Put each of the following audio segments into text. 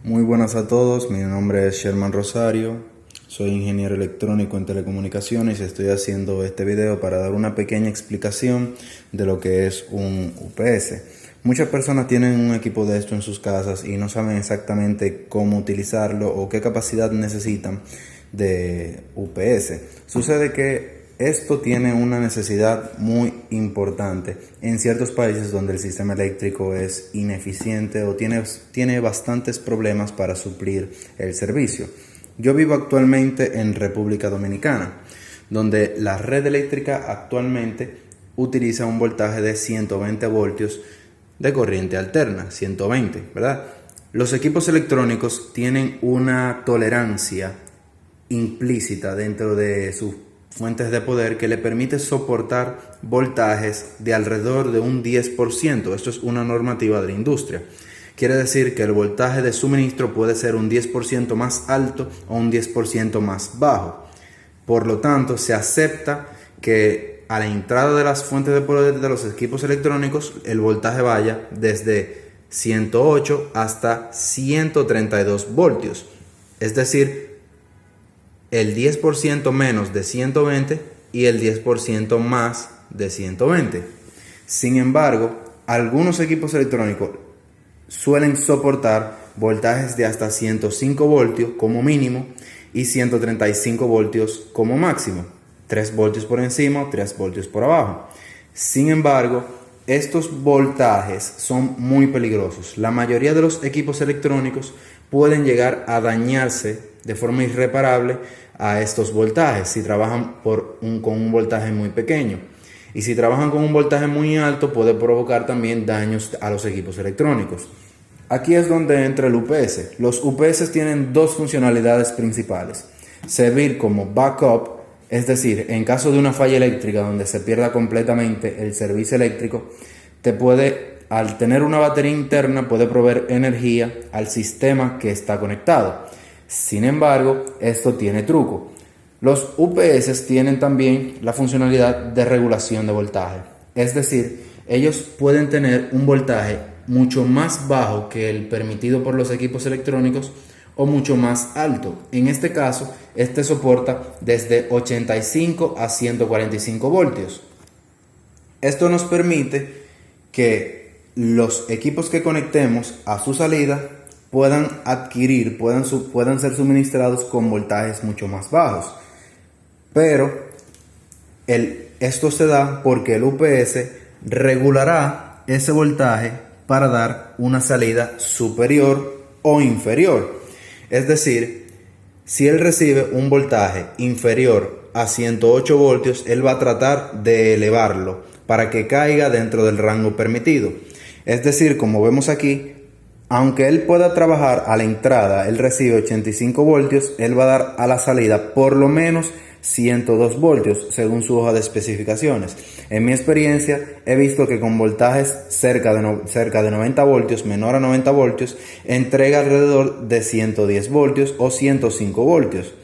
Muy buenas a todos, mi nombre es Sherman Rosario, soy ingeniero electrónico en telecomunicaciones y estoy haciendo este video para dar una pequeña explicación de lo que es un UPS. Muchas personas tienen un equipo de esto en sus casas y no saben exactamente cómo utilizarlo o qué capacidad necesitan de UPS. Sucede que esto tiene una necesidad muy importante en ciertos países donde el sistema eléctrico es ineficiente o tiene bastantes problemas para suplir el servicio. Yo vivo actualmente en República Dominicana, donde la red eléctrica actualmente utiliza un voltaje de 120 voltios de corriente alterna, 120, ¿verdad? Los equipos electrónicos tienen una tolerancia implícita dentro de sus fuentes de poder que le permite soportar voltajes de alrededor de un 10%. Esto es una normativa de la industria. Quiere decir que el voltaje de suministro puede ser un 10% más alto o un 10% más bajo. Por lo tanto, se acepta que a la entrada de las fuentes de poder de los equipos electrónicos el voltaje vaya desde 108 hasta 132 voltios. Es decir, el 10% menos de 120 y el 10% más de 120. Sin embargo, algunos equipos electrónicos suelen soportar voltajes de hasta 105 voltios como mínimo y 135 voltios como máximo. 3 voltios por encima, 3 voltios por abajo. Sin embargo, estos voltajes son muy peligrosos. La mayoría de los equipos electrónicos pueden llegar a dañarse de forma irreparable a estos voltajes si trabajan con un voltaje muy pequeño. Y si trabajan con un voltaje muy alto, puede provocar también daños a los equipos electrónicos. Aquí es donde entra el UPS. Los UPS tienen dos funcionalidades principales: servir como backup, es decir, en caso de una falla eléctrica donde se pierda completamente el servicio eléctrico, al tener una batería interna, puede proveer energía al sistema que está conectado. Sin embargo, esto tiene truco. Los UPS tienen también la funcionalidad de regulación de voltaje. Es decir, ellos pueden tener un voltaje mucho más bajo que el permitido por los equipos electrónicos o mucho más alto. En este caso, este soporta desde 85 a 145 voltios. Esto nos permite que los equipos que conectemos a su salida puedan ser suministrados con voltajes mucho más bajos. Pero esto se da porque el UPS regulará ese voltaje para dar una salida superior o inferior. Es decir, si él recibe un voltaje inferior a 108 voltios, él va a tratar de elevarlo para que caiga dentro del rango permitido. Es decir, como vemos aquí, aunque él pueda trabajar a la entrada, él recibe 85 voltios, él va a dar a la salida por lo menos 102 voltios según su hoja de especificaciones. En mi experiencia he visto que con voltajes cerca de 90 voltios, menor a 90 voltios, entrega alrededor de 110 voltios o 105 voltios.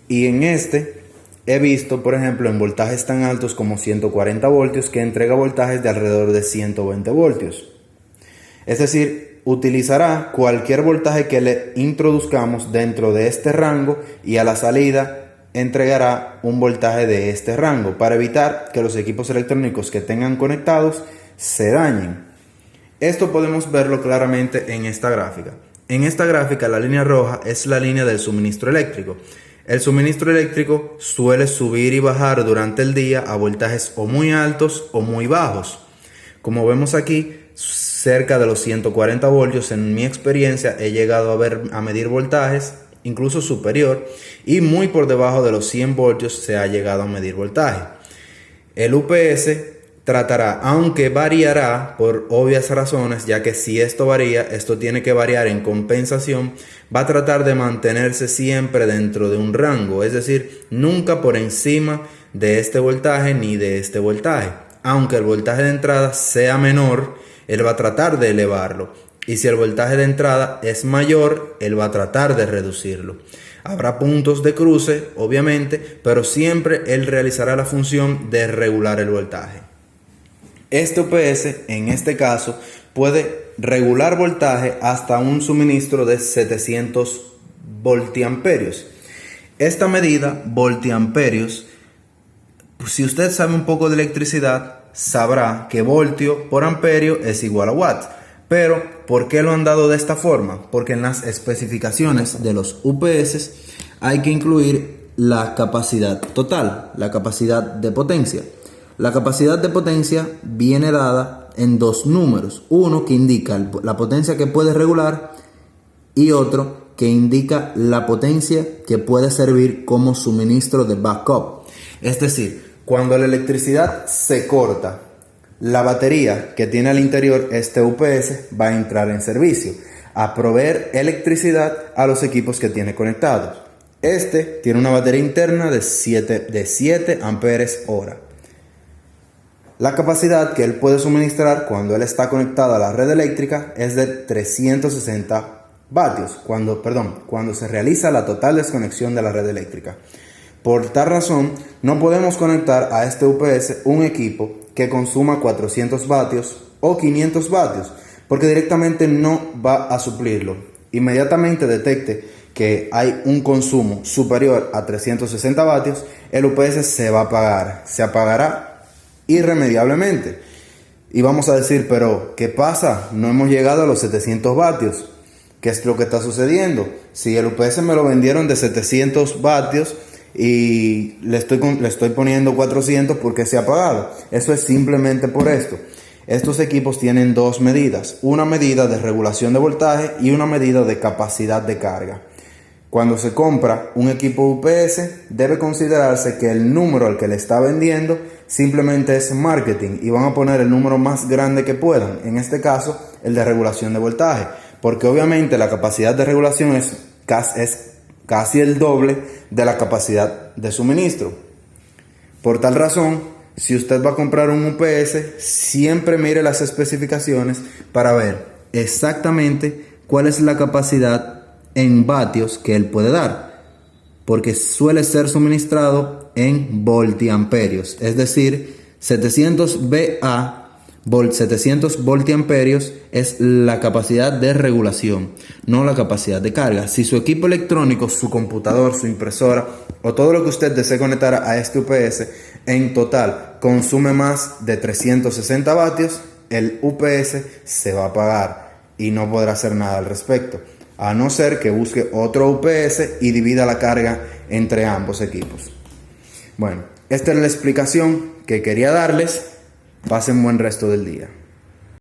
Y en he visto, por ejemplo, en voltajes tan altos como 140 voltios, que entrega voltajes de alrededor de 120 voltios. Es decir, utilizará cualquier voltaje que le introduzcamos dentro de este rango y a la salida entregará un voltaje de este rango para evitar que los equipos electrónicos que tengan conectados se dañen. Esto podemos verlo claramente en esta gráfica. En esta gráfica la línea roja es la línea del suministro eléctrico. El suministro eléctrico suele subir y bajar durante el día a voltajes o muy altos o muy bajos. Como vemos aquí, cerca de los 140 voltios, en mi experiencia he llegado a medir voltajes incluso superior, y muy por debajo de los 100 voltios se ha llegado a medir voltaje. El UPS tratará, aunque variará por obvias razones, ya que si esto varía, esto tiene que variar en compensación, va a tratar de mantenerse siempre dentro de un rango, es decir, nunca por encima de este voltaje ni de este voltaje. Aunque el voltaje de entrada sea menor, él va a tratar de elevarlo. Y si el voltaje de entrada es mayor, él va a tratar de reducirlo. Habrá puntos de cruce, obviamente, pero siempre él realizará la función de regular el voltaje. Este UPS, en este caso, puede regular voltaje hasta un suministro de 700 voltiamperios. Esta medida, voltiamperios, si usted sabe un poco de electricidad, sabrá que voltio por amperio es igual a watts. Pero, ¿por qué lo han dado de esta forma? Porque en las especificaciones de los UPS hay que incluir la capacidad total, la capacidad de potencia. La capacidad de potencia viene dada en dos números. Uno que indica la potencia que puede regular y otro que indica la potencia que puede servir como suministro de backup. Es decir, cuando la electricidad se corta, la batería que tiene al interior este UPS va a entrar en servicio a proveer electricidad a los equipos que tiene conectados. Este tiene una batería interna de 7 amperes hora. La capacidad que él puede suministrar cuando él está conectado a la red eléctrica es de 360 vatios, cuando se realiza la total desconexión de la red eléctrica. Por tal razón, no podemos conectar a este UPS un equipo que consuma 400 vatios o 500 vatios, porque directamente no va a suplirlo. Inmediatamente detecte que hay un consumo superior a 360 vatios, el UPS se va a apagar, se apagará irremediablemente. Y vamos a decir, pero ¿qué pasa? No hemos llegado a los 700 vatios. ¿Qué es lo que está sucediendo? Si el UPS me lo vendieron de 700 vatios y le estoy poniendo 400 porque se ha apagado. Eso es simplemente por esto. Estos equipos tienen dos medidas, una medida de regulación de voltaje y una medida de capacidad de carga. Cuando se compra un equipo UPS, debe considerarse que el número al que le está vendiendo simplemente es marketing y van a poner el número más grande que puedan, en este caso el de regulación de voltaje, porque obviamente la capacidad de regulación es casi el doble de la capacidad de suministro. Por tal razón, si usted va a comprar un UPS, siempre mire las especificaciones para ver exactamente cuál es la capacidad en vatios que él puede dar, porque suele ser suministrado en voltiamperios, es decir, 700 voltiamperios es la capacidad de regulación, no la capacidad de carga. Si su equipo electrónico, su computador, su impresora o todo lo que usted desee conectar a este UPS en total consume más de 360 vatios, el UPS se va a apagar y no podrá hacer nada al respecto, a no ser que busque otro UPS y divida la carga entre ambos equipos. Bueno, esta es la explicación que quería darles. Pasen buen resto del día.